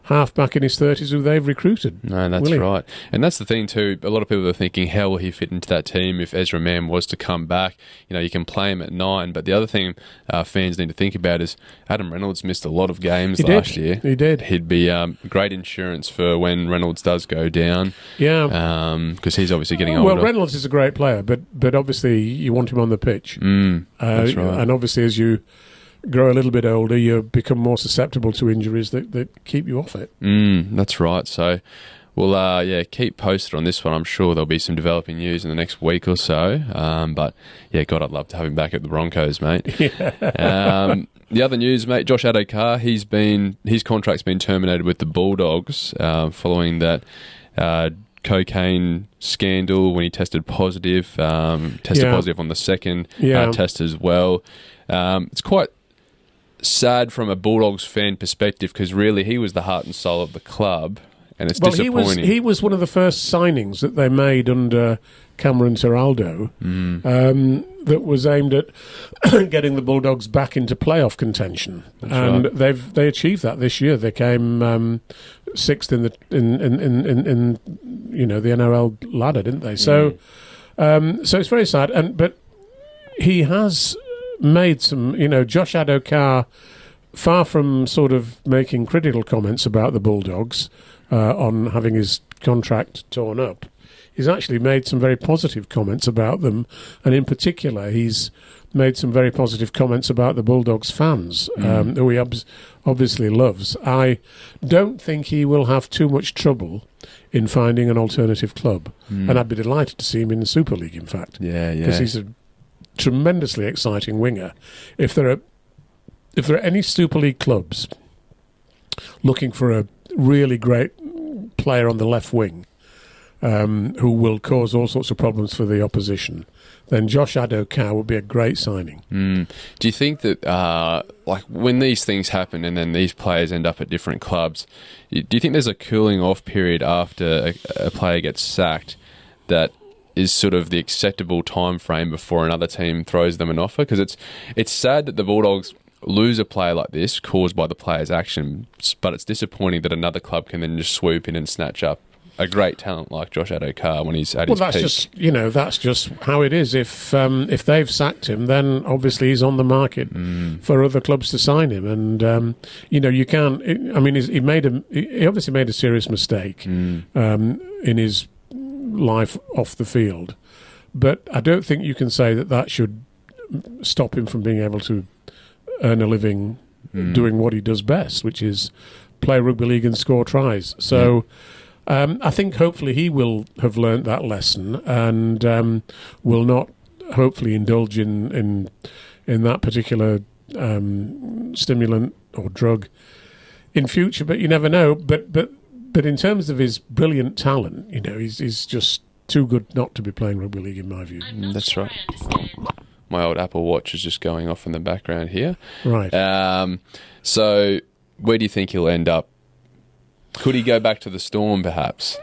halfback in his 30s who they've recruited. No, that's right. And that's the thing too. A lot of people are thinking, how will he fit into that team if Ezra Mann was to come back? You know, you can play him at 9. But the other thing fans need to think about is Adam Reynolds missed a lot of games last year. He did. He'd be great insurance for when Reynolds does go down. Yeah. Because he's obviously getting older. Well, Reynolds is a great player, but obviously you want him on the pitch. That's right. And obviously as you grow a little bit older, you become more susceptible to injuries that keep you off it. That's right. So we'll keep posted on this one. I'm sure there'll be some developing news in the next week or so. But yeah, God, I'd love to have him back at the Broncos, mate. The other news, mate, Josh Addo-Carr, his contract's been terminated with the Bulldogs following that cocaine scandal when he tested positive. Positive on the second test as well. It's quite sad from a Bulldogs fan perspective because really he was the heart and soul of the club, and it's disappointing. He was one of the first signings that they made under Cameron Ciraldo that was aimed at getting the Bulldogs back into playoff contention. That's and right. they achieved that this year. They came sixth in the NRL ladder, didn't they? So so it's very sad. But he has made some, Josh Addo-Carr, far from sort of making critical comments about the Bulldogs on having his contract torn up, he's actually made some very positive comments about them, and in particular he's made some very positive comments about the Bulldogs fans, who he obviously loves. I don't think he will have too much trouble in finding an alternative club, and I'd be delighted to see him in the Super League, in fact. Yeah. Because he's a tremendously exciting winger. If there are any Super League clubs looking for a really great player on the left wing who will cause all sorts of problems for the opposition, then Josh Addo-Carr would be a great signing. Do you think that when these things happen and then these players end up at different clubs, do you think there's a cooling off period after a player gets sacked that is sort of the acceptable time frame before another team throws them an offer? Because it's sad that the Bulldogs lose a player like this caused by the player's action, but it's disappointing that another club can then just swoop in and snatch up a great talent like Josh Addo-Carr when he's at his peak. That's just how it is. If they've sacked him, then obviously he's on the market for other clubs to sign him, and you can't. He obviously made a serious mistake in his life off the field, but I don't think you can say that should stop him from being able to earn a living doing what he does best, which is play rugby league and score tries. So I think hopefully he will have learnt that lesson and will not hopefully indulge in that particular stimulant or drug in future, but you never know. But in terms of his brilliant talent, he's just too good not to be playing rugby league, in my view. That's right. My old Apple Watch is just going off in the background here. Right. So where do you think he'll end up? Could he go back to the Storm, perhaps?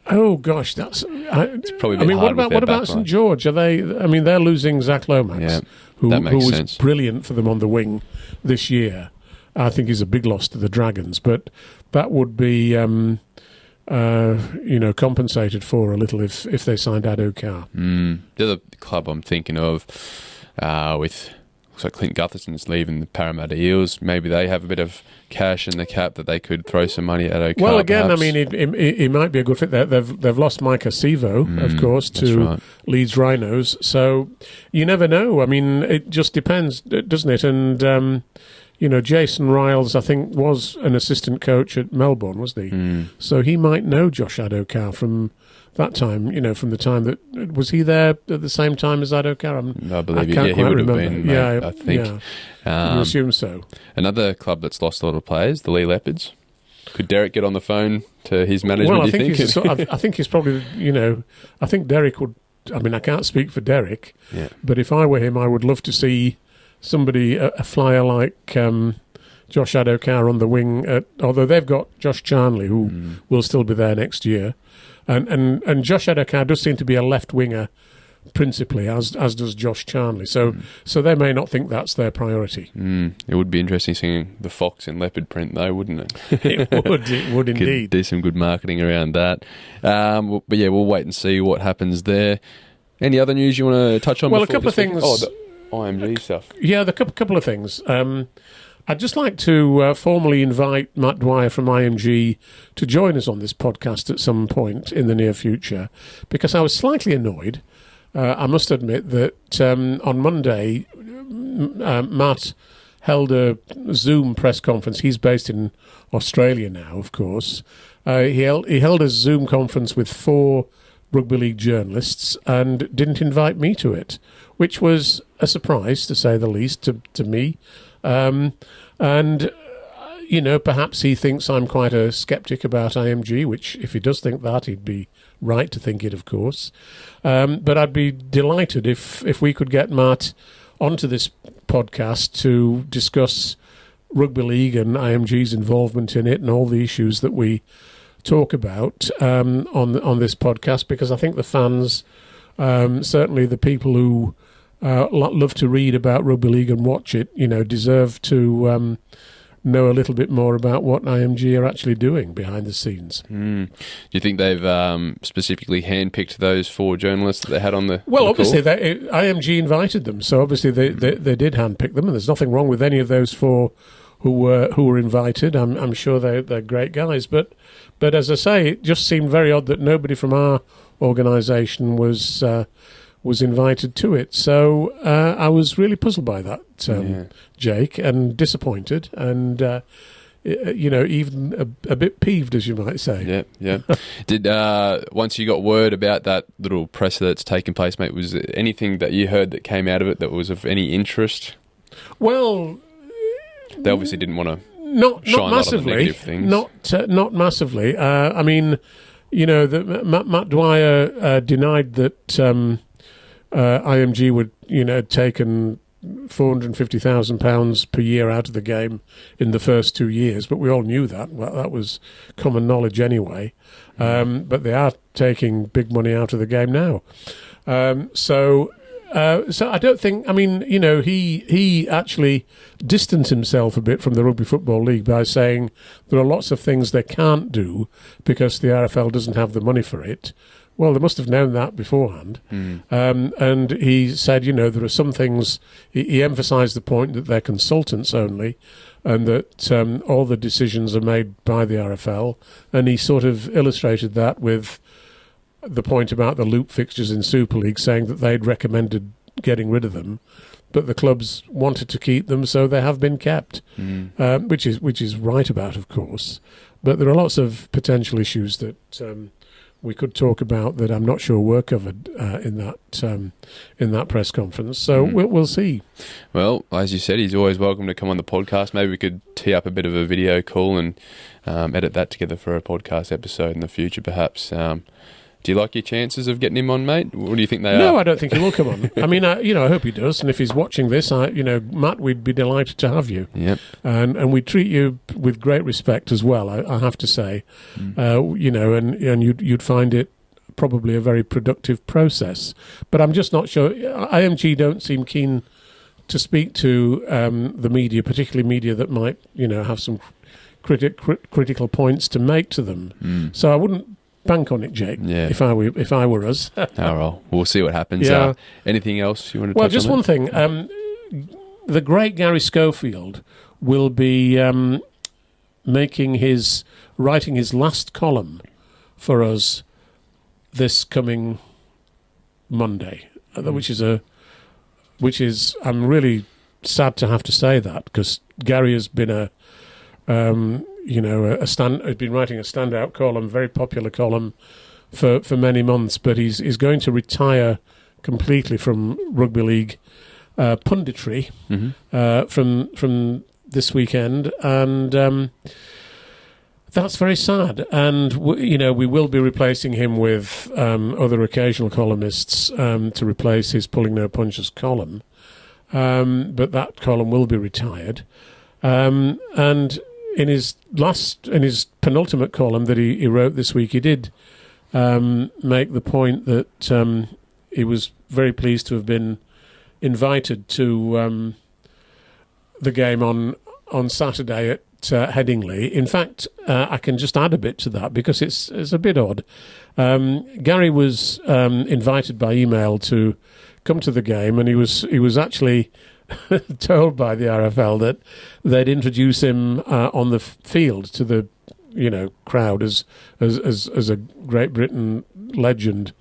Oh gosh, that's. It's probably. What about St George? Are they? I mean, they're losing Zach Lomax, who was brilliant for them on the wing this year. I think he's a big loss to the Dragons, but that would be, compensated for a little if they signed Addo-Carr. The other club I'm thinking of, with looks like Clint Gutherson's leaving the Parramatta Eels. Maybe they have a bit of cash in the cap that they could throw some money at Addo-Carr. Well, again, perhaps. I mean, he might be a good fit there. They've lost Micah Sevo, of course, to Leeds Rhinos. So you never know. I mean, it just depends, doesn't it? And Jason Riles, I think, was an assistant coach at Melbourne, wasn't he? So he might know Josh Addo-Carr from that time, from the time that... Was he there at the same time as Addo-Carr? I believe he would have been, mate, I think. Yeah. You assume so. Another club that's lost a lot of players, the Lee Leopards. Could Derek get on the phone to his management, I think he's probably, I think Derek would... I mean, I can't speak for Derek, but if I were him, I would love to see somebody, a flyer like Josh Addo-Carr on the wing, although they've got Josh Charnley, who will still be there next year. And Josh Addo-Carr does seem to be a left winger principally, as does Josh Charnley. So they may not think that's their priority. It would be interesting seeing the fox in leopard print, though, wouldn't it? It would indeed. Could do some good marketing around that. But yeah, we'll wait and see what happens there. Any other news you want to touch on? Well, a couple of things. The IMG stuff. Yeah, the couple of things. I'd just like to formally invite Matt Dwyer from IMG to join us on this podcast at some point in the near future, because I was slightly annoyed. I must admit that on Monday, Matt held a Zoom press conference. He's based in Australia now, of course. He held a Zoom conference with 4 rugby league journalists and didn't invite me to it, which was a surprise, to say the least, to me. And perhaps he thinks I'm quite a sceptic about IMG, which, if he does think that, he'd be right to think it, of course. But I'd be delighted if we could get Matt onto this podcast to discuss rugby league and IMG's involvement in it and all the issues that we talk about on this podcast, because I think the fans, certainly the people who love to read about rugby league and watch it, deserve to know a little bit more about what IMG are actually doing behind the scenes. Do you think they've specifically handpicked those 4 journalists that they had on the obviously IMG invited them, so obviously they did handpick them, and there's nothing wrong with any of those 4 who were invited. I'm sure they're great guys, but as I say, it just seemed very odd that nobody from our organisation was invited to it. So I was really puzzled by that, Jake, and disappointed, and even a bit peeved, as you might say. Yeah. Did once you got word about that little presser that's taken place, mate, was there anything that you heard that came out of it that was of any interest? Well, they obviously didn't want to not shine massively. A lot of the negative things. Not massively. I mean, Matt Dwyer denied that IMG would taken £450,000 per year out of the game in the first 2 years, but we all knew that. Well, that was common knowledge anyway. But they are taking big money out of the game now. So I don't think... I mean, he actually distanced himself a bit from the Rugby Football League by saying there are lots of things they can't do because the RFL doesn't have the money for it. Well, they must have known that beforehand. And he said, there are some things... He emphasised the point that they're consultants only, and that all the decisions are made by the RFL. And he sort of illustrated that with the point about the loop fixtures in Super League, saying that they'd recommended getting rid of them, but the clubs wanted to keep them, so they have been kept, which is right about, of course. But there are lots of potential issues that we could talk about that I'm not sure were covered in that press conference. So we'll see. Well, as you said, he's always welcome to come on the podcast. Maybe we could tee up a bit of a video call and edit that together for a podcast episode in the future, perhaps. Do you like your chances of getting him on, mate? What do you think they are? No, I don't think he will come on. I mean, I hope he does. And if he's watching this, Matt, we'd be delighted to have you. Yep. And we treat you with great respect as well, I have to say. And you'd find it probably a very productive process. But I'm just not sure. IMG don't seem keen to speak to the media, particularly media that might, have some critical points to make to them. So I wouldn't bank on it, Jake. Yeah. If I were us. well, we'll see what happens. Yeah. Anything else you want to touch on? Well, just one thing. The great Gary Schofield will be writing his last column for us this coming Monday, which is I'm really sad to have to say that, because Gary has been has been writing a standout column, very popular column for many months, but he's going to retire completely from rugby league punditry from this weekend, and that's very sad. And we will be replacing him with other occasional columnists to replace his Pulling No Punches column, but that column will be retired. And in his penultimate column that he wrote this week, he did make the point that he was very pleased to have been invited to the game on Saturday at Headingley. In fact, I can just add a bit to that because it's a bit odd. Gary was invited by email to come to the game, and he was actually told by the RFL that they'd introduce him on the field to the crowd as a Great Britain legend.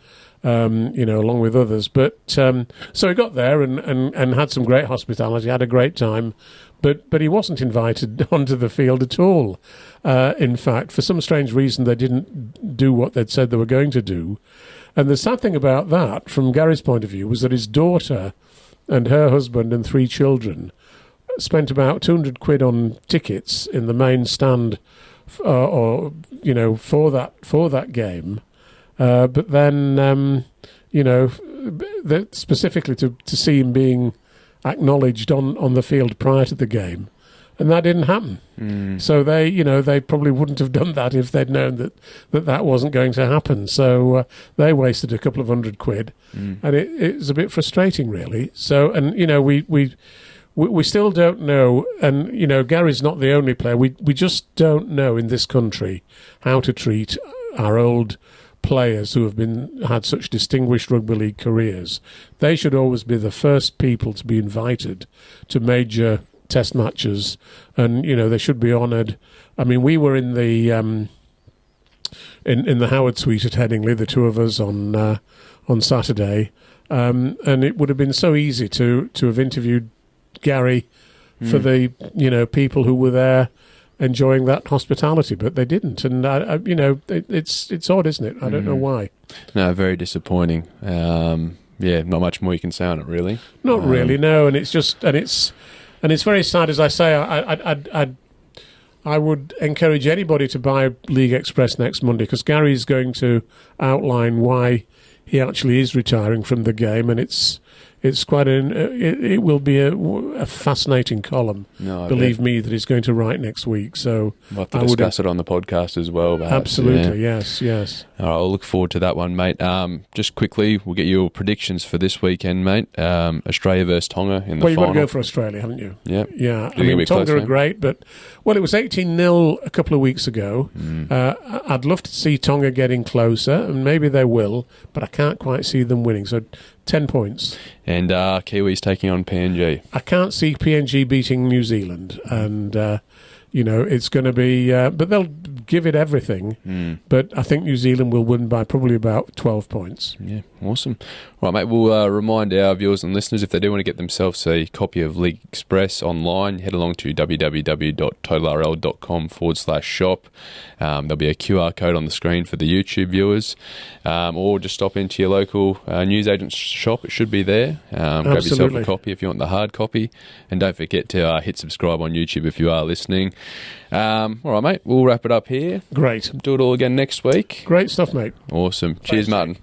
Along with others. But so he got there and had some great hospitality, had a great time, but he wasn't invited onto the field at all. In fact, for some strange reason, they didn't do what they'd said they were going to do. And the sad thing about that, from Gary's point of view, was that his daughter and her husband and 3 children spent about £200 on tickets in the main stand, for that game. But then, specifically to see him being acknowledged on the field prior to the game, and that didn't happen. So they probably wouldn't have done that if they'd known that wasn't going to happen. So they wasted a couple of £100, and it was a bit frustrating, really. So, and we still don't know, and Gary's not the only player. We just don't know in this country how to treat our old players who have had such distinguished rugby league careers. They should always be the first people to be invited to major test matches, and they should be honoured. I mean, we were in the in the Howard Suite at Headingley, the 2 of us on Saturday, and it would have been so easy to have interviewed Gary for the people who were there enjoying that hospitality, but they didn't, and it's odd, isn't it? I don't know why. No, very disappointing. Not much more you can say on it, really. Not really, no. And it's very sad. As I say, I would encourage anybody to buy League Express next Monday, because Gary's going to outline why he actually is retiring from the game, and it's quite it will be a fascinating column. No, believe me, that he's going to write next week. So we'll have to discuss it on the podcast as well. Perhaps. Absolutely, yes. All right, I'll look forward to that one, mate. Just quickly, we'll get your predictions for this weekend, mate. Australia versus Tonga in the final. Well, you've got to go for Australia, haven't you? Yep. Yeah. I mean, Tonga are great, but it was 18-0 a couple of weeks ago. I'd love to see Tonga getting closer, and maybe they will, but I can't quite see them winning. So 10 points. And Kiwis taking on PNG. I can't see PNG beating New Zealand, and it's going to be. But they'll give it everything. But I think New Zealand will win by probably about 12 points. Yeah, awesome. Right, mate. We'll remind our viewers and listeners, if they do want to get themselves a copy of League Express online, head along to www.totalrl.com/shop. There'll be a QR code on the screen for the YouTube viewers, or just stop into your local newsagent's shop. It should be there. Grab yourself a copy if you want the hard copy, and don't forget to hit subscribe on YouTube if you are listening. All right, mate. We'll wrap it up here. Great. Do it all again next week. Great stuff, mate. Awesome. Cheers, Martyn.